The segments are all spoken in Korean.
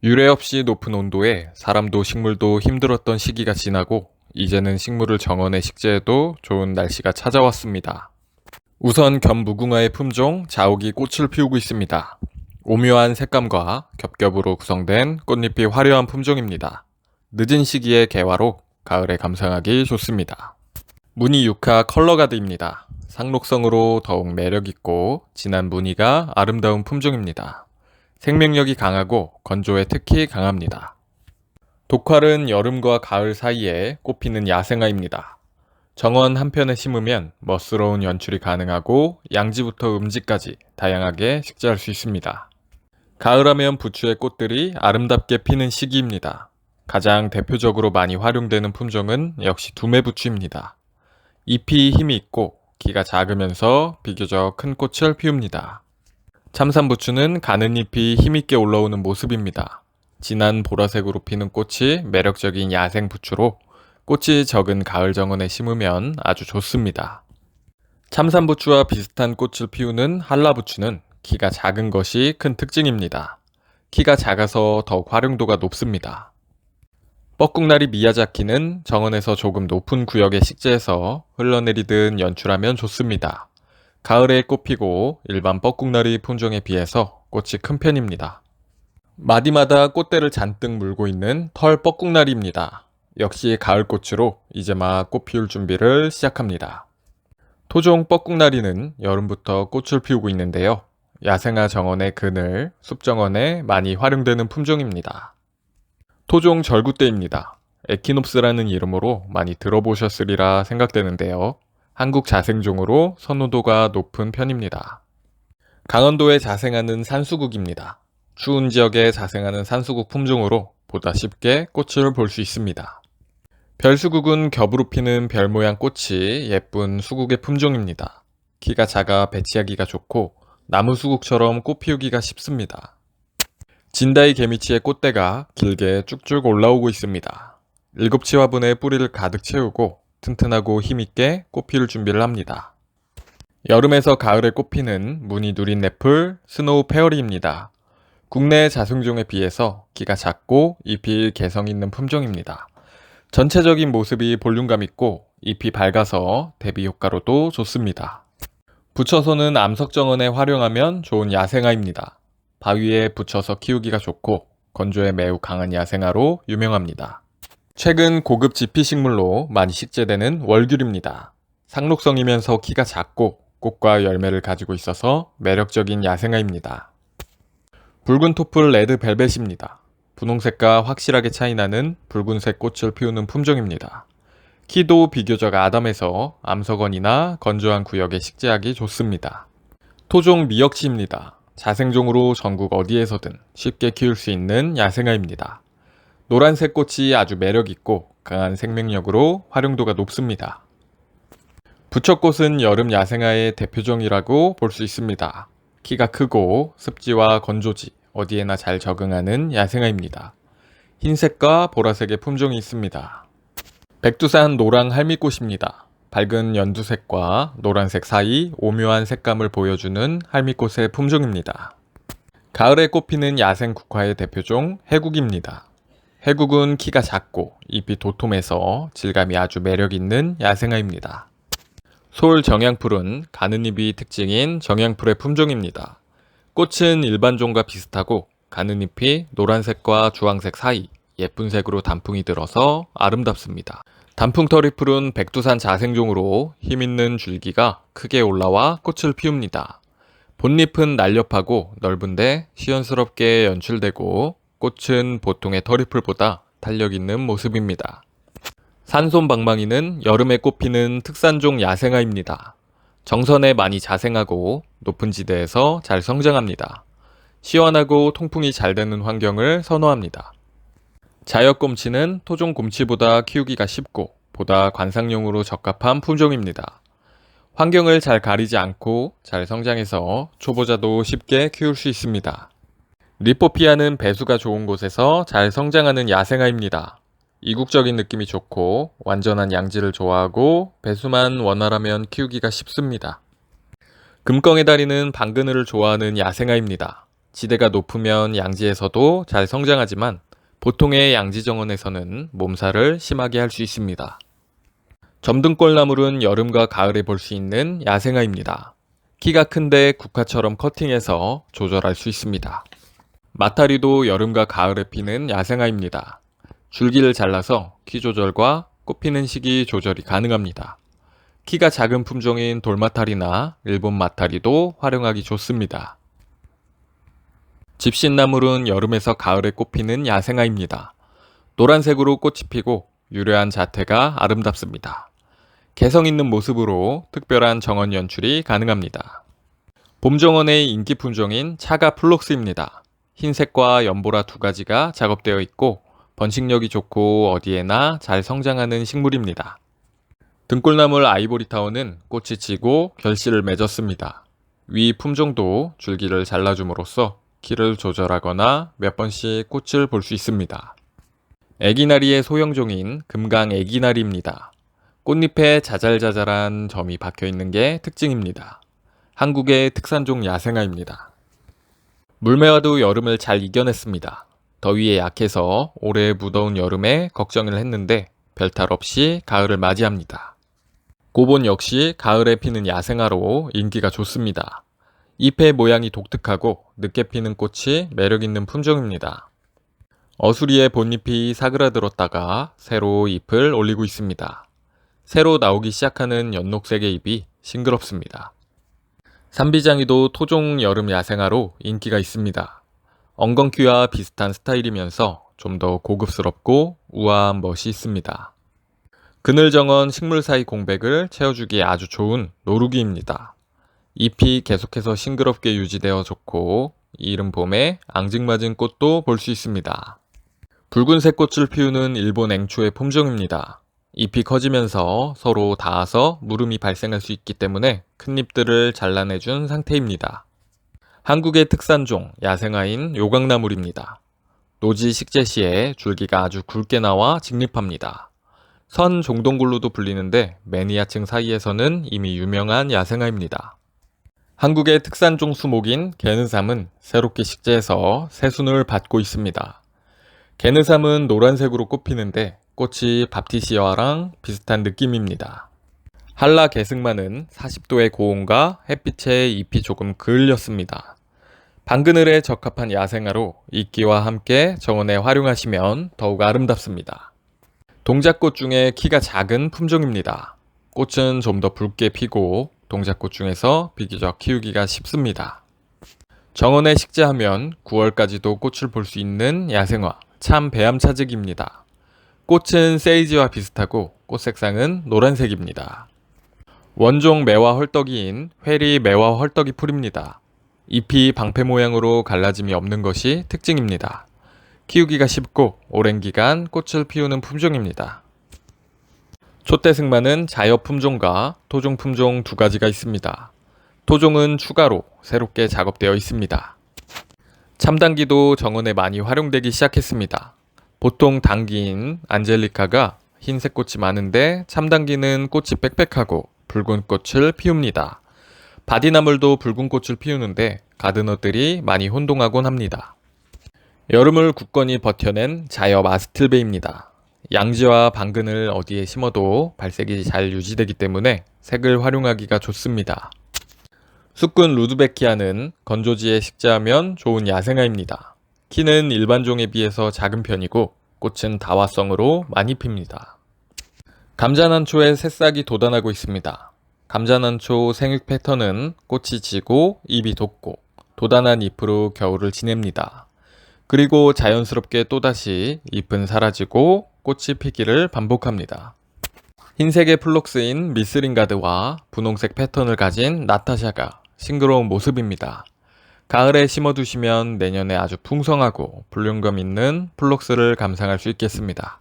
유례 없이 높은 온도에 사람도 식물도 힘들었던 시기가 지나고 이제는 식물을 정원에 식재해도 좋은 날씨가 찾아왔습니다. 우선 견무궁화의 품종 자옥이 꽃을 피우고 있습니다. 오묘한 색감과 겹겹으로 구성된 꽃잎이 화려한 품종입니다. 늦은 시기의 개화로 가을에 감상하기 좋습니다. 무늬 육화 컬러가드입니다. 상록성으로 더욱 매력있고 진한 무늬가 아름다운 품종입니다. 생명력이 강하고 건조에 특히 강합니다. 독활은 여름과 가을 사이에 꽃피는 야생화입니다. 정원 한편에 심으면 멋스러운 연출이 가능하고 양지부터 음지까지 다양하게 식재할 수 있습니다. 가을하면 부추의 꽃들이 아름답게 피는 시기입니다. 가장 대표적으로 많이 활용되는 품종은 역시 두매부추입니다. 잎이 힘이 있고 키가 작으면서 비교적 큰 꽃을 피웁니다. 참삼부추는 가는 잎이 힘있게 올라오는 모습입니다. 진한 보라색으로 피는 꽃이 매력적인 야생 부추로 꽃이 적은 가을 정원에 심으면 아주 좋습니다. 참삼부추와 비슷한 꽃을 피우는 한라부추는 키가 작은 것이 큰 특징입니다. 키가 작아서 더욱 활용도가 높습니다. 뻐꾹나리 미야자키는 정원에서 조금 높은 구역에 식재해서 흘러내리듯 연출하면 좋습니다. 가을에 꽃피고 일반 뻐꾹나리 품종에 비해서 꽃이 큰 편입니다. 마디마다 꽃대를 잔뜩 물고 있는 털 뻐꾹나리입니다. 역시 가을꽃으로 이제 막 꽃 피울 준비를 시작합니다. 토종 뻐꾹나리는 여름부터 꽃을 피우고 있는데요. 야생화 정원의 그늘, 숲정원에 많이 활용되는 품종입니다. 토종 절구대입니다. 에키놉스라는 이름으로 많이 들어보셨으리라 생각되는데요. 한국 자생종으로 선호도가 높은 편입니다. 강원도에 자생하는 산수국입니다. 추운 지역에 자생하는 산수국 품종으로 보다 쉽게 꽃을 볼 수 있습니다. 별수국은 겹으로 피는 별 모양 꽃이 예쁜 수국의 품종입니다. 키가 작아 배치하기가 좋고 나무수국처럼 꽃 피우기가 쉽습니다. 진다이 개미치의 꽃대가 길게 쭉쭉 올라오고 있습니다. 일곱치 화분에 뿌리를 가득 채우고 튼튼하고 힘있게 꽃 피울 준비를 합니다. 여름에서 가을에 꽃피는 무늬 누린 네플 스노우 페어리입니다. 국내 자생종에 비해서 키가 작고 잎이 개성 있는 품종입니다. 전체적인 모습이 볼륨감 있고 잎이 밝아서 대비 효과로도 좋습니다. 붙여서는 암석정원에 활용하면 좋은 야생화입니다. 바위에 붙여서 키우기가 좋고 건조에 매우 강한 야생화로 유명합니다. 최근 고급 지피식물로 많이 식재되는 월귤입니다. 상록성이면서 키가 작고 꽃과 열매를 가지고 있어서 매력적인 야생화입니다. 붉은 토플 레드벨벳입니다. 분홍색과 확실하게 차이나는 붉은색 꽃을 피우는 품종입니다. 키도 비교적 아담해서 암석원이나 건조한 구역에 식재하기 좋습니다. 토종 미역치입니다. 자생종으로 전국 어디에서든 쉽게 키울 수 있는 야생화입니다. 노란색 꽃이 아주 매력있고 강한 생명력으로 활용도가 높습니다. 부처꽃은 여름 야생화의 대표종이라고 볼 수 있습니다. 키가 크고 습지와 건조지 어디에나 잘 적응하는 야생화입니다. 흰색과 보라색의 품종이 있습니다. 백두산 노랑 할미꽃입니다. 밝은 연두색과 노란색 사이 오묘한 색감을 보여주는 할미꽃의 품종입니다. 가을에 꽃피는 야생 국화의 대표종 해국입니다. 해국은 키가 작고 잎이 도톰해서 질감이 아주 매력있는 야생화입니다. 솔 정양풀은 가는 잎이 특징인 정양풀의 품종입니다. 꽃은 일반종과 비슷하고 가는 잎이 노란색과 주황색 사이 예쁜 색으로 단풍이 들어서 아름답습니다. 단풍터리풀은 백두산 자생종으로 힘있는 줄기가 크게 올라와 꽃을 피웁니다. 본잎은 날렵하고 넓은데 시원스럽게 연출되고 꽃은 보통의 터리풀보다 탄력있는 모습입니다. 산손방망이는 여름에 꽃피는 특산종 야생화입니다. 정선에 많이 자생하고 높은 지대에서 잘 성장합니다. 시원하고 통풍이 잘 되는 환경을 선호합니다. 자역곰치는 토종곰치보다 키우기가 쉽고 보다 관상용으로 적합한 품종입니다. 환경을 잘 가리지 않고 잘 성장해서 초보자도 쉽게 키울 수 있습니다. 리포피아는 배수가 좋은 곳에서 잘 성장하는 야생화입니다. 이국적인 느낌이 좋고 완전한 양지를 좋아하고 배수만 원활하면 키우기가 쉽습니다. 금껑의 다리는 방그늘을 좋아하는 야생화입니다. 지대가 높으면 양지에서도 잘 성장하지만 보통의 양지 정원에서는 몸살을 심하게 할 수 있습니다. 점등골나물은 여름과 가을에 볼 수 있는 야생화입니다. 키가 큰데 국화처럼 커팅해서 조절할 수 있습니다. 마타리도 여름과 가을에 피는 야생화입니다. 줄기를 잘라서 키 조절과 꽃 피는 시기 조절이 가능합니다. 키가 작은 품종인 돌마타리나 일본 마타리도 활용하기 좋습니다. 집신나물은 여름에서 가을에 꽃피는 야생화입니다. 노란색으로 꽃이 피고 유려한 자태가 아름답습니다. 개성 있는 모습으로 특별한 정원 연출이 가능합니다. 봄정원의 인기 품종인 차가 플록스입니다. 흰색과 연보라 두 가지가 작업되어 있고 번식력이 좋고 어디에나 잘 성장하는 식물입니다. 등골나물 아이보리타운은 꽃이 지고 결실을 맺었습니다. 위 품종도 줄기를 잘라줌으로써 키를 조절하거나 몇 번씩 꽃을 볼 수 있습니다. 애기나리의 소형종인 금강 애기나리입니다. 꽃잎에 자잘자잘한 점이 박혀 있는 게 특징입니다. 한국의 특산종 야생화입니다. 물매화도 여름을 잘 이겨냈습니다. 더위에 약해서 올해 무더운 여름에 걱정을 했는데 별탈 없이 가을을 맞이합니다. 고본 역시 가을에 피는 야생화로 인기가 좋습니다. 잎의 모양이 독특하고 늦게 피는 꽃이 매력있는 품종입니다. 어수리의 본잎이 사그라들었다가 새로 잎을 올리고 있습니다. 새로 나오기 시작하는 연녹색의 잎이 싱그럽습니다. 산비장이도 토종 여름 야생화로 인기가 있습니다. 엉겅퀴와 비슷한 스타일이면서 좀 더 고급스럽고 우아한 멋이 있습니다. 그늘정원 식물 사이 공백을 채워주기에 아주 좋은 노루기입니다. 잎이 계속해서 싱그럽게 유지되어 좋고 이른 봄에 앙증맞은 꽃도 볼 수 있습니다. 붉은색 꽃을 피우는 일본 앵초의 품종입니다. 잎이 커지면서 서로 닿아서 물음이 발생할 수 있기 때문에 큰 잎들을 잘라내준 상태입니다. 한국의 특산종 야생화인 요강나물입니다. 노지 식재 시에 줄기가 아주 굵게 나와 직립합니다. 선 종동굴로도 불리는데 매니아층 사이에서는 이미 유명한 야생화입니다. 한국의 특산종 수목인 개느삼은 새롭게 식재해서 새순을 받고 있습니다. 개느삼은 노란색으로 꽃피는데 꽃이 밥티시아랑 비슷한 느낌입니다. 한라 개승마는 40도의 고온과 햇빛에 잎이 조금 그을렸습니다. 방그늘에 적합한 야생화로 이끼와 함께 정원에 활용하시면 더욱 아름답습니다. 동작꽃 중에 키가 작은 품종입니다. 꽃은 좀 더 붉게 피고 동작꽃 중에서 비교적 키우기가 쉽습니다. 정원에 식재하면 9월까지도 꽃을 볼 수 있는 야생화 참 배암차즉입니다. 꽃은 세이지와 비슷하고 꽃 색상은 노란색입니다. 원종 매화 헐떡이인 회리 매화 헐떡이 풀입니다. 잎이 방패 모양으로 갈라짐이 없는 것이 특징입니다. 키우기가 쉽고 오랜 기간 꽃을 피우는 품종입니다. 촛대승마는 자엽 품종과 토종 품종 두 가지가 있습니다. 토종은 추가로 새롭게 작업되어 있습니다. 참당기도 정원에 많이 활용되기 시작했습니다. 보통 당기인 안젤리카가 흰색 꽃이 많은데 참당기는 꽃이 빽빽하고 붉은 꽃을 피웁니다. 바디나물도 붉은 꽃을 피우는데 가드너들이 많이 혼동하곤 합니다. 여름을 굳건히 버텨낸 자엽 아스틸베입니다. 양지와 방근을 어디에 심어도 발색이 잘 유지되기 때문에 색을 활용하기가 좋습니다. 숲근 루드베키아는 건조지에 식재하면 좋은 야생화입니다. 키는 일반 종에 비해서 작은 편이고 꽃은 다화성으로 많이 핍니다. 감자난초의 새싹이 돋아나고 있습니다. 감자난초 생육 패턴은 꽃이 지고 잎이 돋고 돋아난 잎으로 겨울을 지냅니다. 그리고 자연스럽게 또다시 잎은 사라지고 꽃이 피기를 반복합니다. 흰색의 플록스인 미스링가드와 분홍색 패턴을 가진 나타샤가 싱그러운 모습입니다. 가을에 심어두시면 내년에 아주 풍성하고 볼륨감 있는 플록스를 감상할 수 있겠습니다.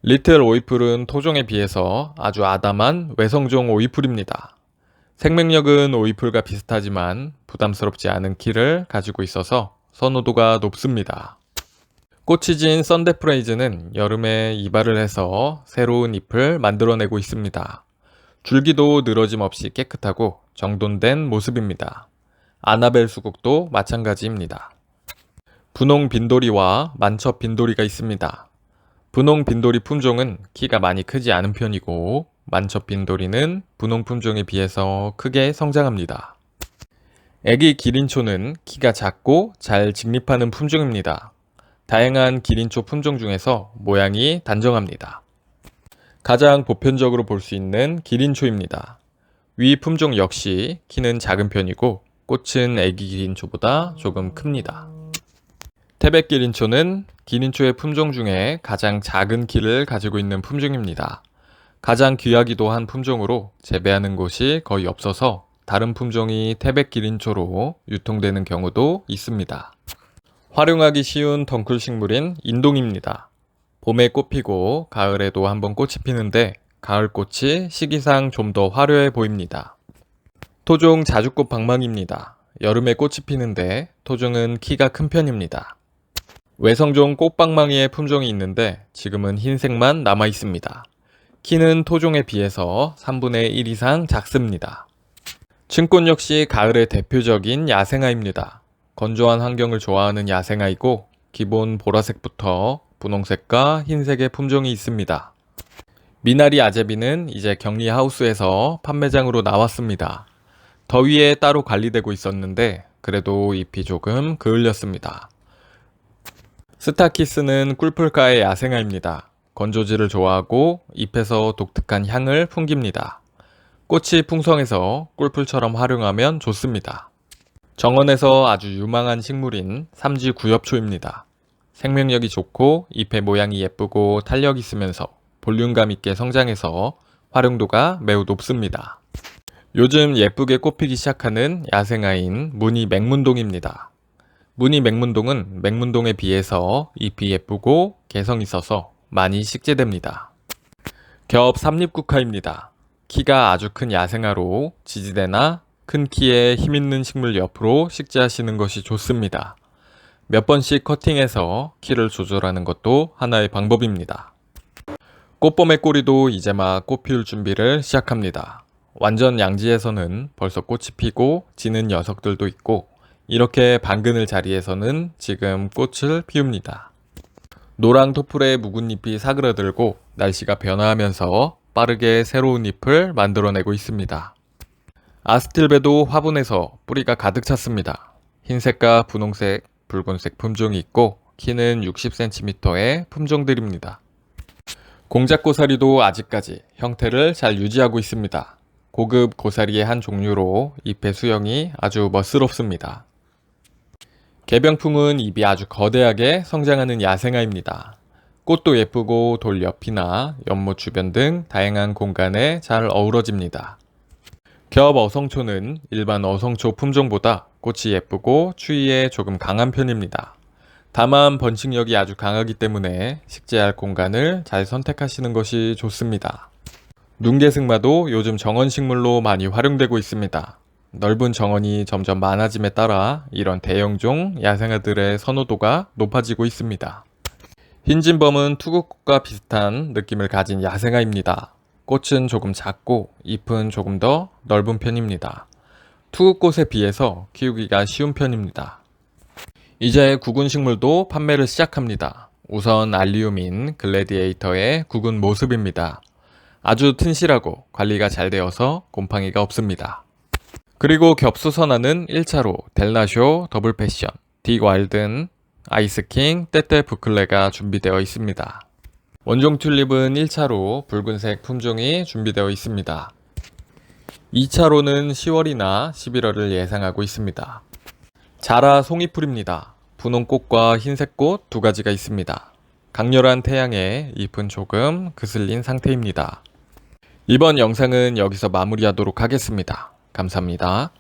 리틀 오이풀은 토종에 비해서 아주 아담한 외성종 오이풀입니다. 생명력은 오이풀과 비슷하지만 부담스럽지 않은 키를 가지고 있어서 선호도가 높습니다. 꽃이 진 썬데프레이즈는 여름에 이발을 해서 새로운 잎을 만들어내고 있습니다. 줄기도 늘어짐 없이 깨끗하고 정돈된 모습입니다. 아나벨 수국도 마찬가지입니다. 분홍 빈돌이와 만첩 빈돌이가 있습니다. 분홍 빈돌이 품종은 키가 많이 크지 않은 편이고 만첩 빈돌이는 분홍 품종에 비해서 크게 성장합니다. 애기 기린초는 키가 작고 잘 직립하는 품종입니다. 다양한 기린초 품종 중에서 모양이 단정합니다. 가장 보편적으로 볼 수 있는 기린초입니다. 위 품종 역시 키는 작은 편이고 꽃은 애기 기린초보다 조금 큽니다. 태백 기린초는 기린초의 품종 중에 가장 작은 키를 가지고 있는 품종입니다. 가장 귀하기도 한 품종으로 재배하는 곳이 거의 없어서 다른 품종이 태백 기린초로 유통되는 경우도 있습니다. 활용하기 쉬운 덩쿨 식물인 인동입니다. 봄에 꽃 피고 가을에도 한번 꽃이 피는데 가을 꽃이 시기상 좀 더 화려해 보입니다. 토종 자주꽃 방망이입니다. 여름에 꽃이 피는데 토종은 키가 큰 편입니다. 외성종 꽃방망이의 품종이 있는데 지금은 흰색만 남아 있습니다. 키는 토종에 비해서 3분의 1 이상 작습니다. 층꽃 역시 가을의 대표적인 야생아입니다. 건조한 환경을 좋아하는 야생아이고 기본 보라색부터 분홍색과 흰색의 품종이 있습니다. 미나리 아제비는 이제 격리하우스에서 판매장으로 나왔습니다. 더위에 따로 관리되고 있었는데 그래도 잎이 조금 그을렸습니다. 스타키스는 꿀풀가의 야생아입니다. 건조지를 좋아하고 잎에서 독특한 향을 풍깁니다. 꽃이 풍성해서 꿀풀처럼 활용하면 좋습니다. 정원에서 아주 유망한 식물인 삼지구엽초입니다. 생명력이 좋고 잎의 모양이 예쁘고 탄력 있으면서 볼륨감 있게 성장해서 활용도가 매우 높습니다. 요즘 예쁘게 꽃피기 시작하는 야생아인 무늬 맹문동입니다. 무늬 맹문동은 맹문동에 비해서 잎이 예쁘고 개성 있어서 많이 식재됩니다. 겹 삼립국화입니다. 키가 아주 큰 야생화로 지지대나 큰 키에 힘있는 식물 옆으로 식재하시는 것이 좋습니다. 몇 번씩 커팅해서 키를 조절하는 것도 하나의 방법입니다. 꽃봄의 꼬리도 이제 막 꽃 피울 준비를 시작합니다. 완전 양지에서는 벌써 꽃이 피고 지는 녀석들도 있고 이렇게 반그늘 자리에서는 지금 꽃을 피웁니다. 노랑 토플의 묵은 잎이 사그라들고 날씨가 변화하면서 빠르게 새로운 잎을 만들어내고 있습니다. 아스틸베도 화분에서 뿌리가 가득 찼습니다. 흰색과 분홍색, 붉은색 품종이 있고 키는 60cm의 품종들입니다. 공작고사리도 아직까지 형태를 잘 유지하고 있습니다. 고급 고사리의 한 종류로 잎의 수영이 아주 멋스럽습니다. 개병풍은 잎이 아주 거대하게 성장하는 야생아입니다. 꽃도 예쁘고 돌 옆이나 연못 주변 등 다양한 공간에 잘 어우러집니다. 겹 어성초는 일반 어성초 품종보다 꽃이 예쁘고 추위에 조금 강한 편입니다. 다만 번식력이 아주 강하기 때문에 식재할 공간을 잘 선택하시는 것이 좋습니다. 눈개승마도 요즘 정원식물로 많이 활용되고 있습니다. 넓은 정원이 점점 많아짐에 따라 이런 대형종 야생아들의 선호도가 높아지고 있습니다. 흰진범은 투구꽃과 비슷한 느낌을 가진 야생아입니다. 꽃은 조금 작고 잎은 조금 더 넓은 편입니다. 투구꽃에 비해서 키우기가 쉬운 편입니다. 이제 구근식물도 판매를 시작합니다. 우선 알리움인 글래디에이터의 구근 모습입니다. 아주 튼실하고 관리가 잘 되어서 곰팡이가 없습니다. 그리고 겹수선화는 1차로 델나쇼, 더블패션, 딕와일든, 아이스킹, 떼떼 부클레가 준비되어 있습니다. 원종 튤립은 1차로 붉은색 품종이 준비되어 있습니다. 2차로는 10월이나 11월을 예상하고 있습니다. 자라 송이풀입니다. 분홍꽃과 흰색꽃 두 가지가 있습니다. 강렬한 태양에 잎은 조금 그슬린 상태입니다. 이번 영상은 여기서 마무리하도록 하겠습니다. 감사합니다.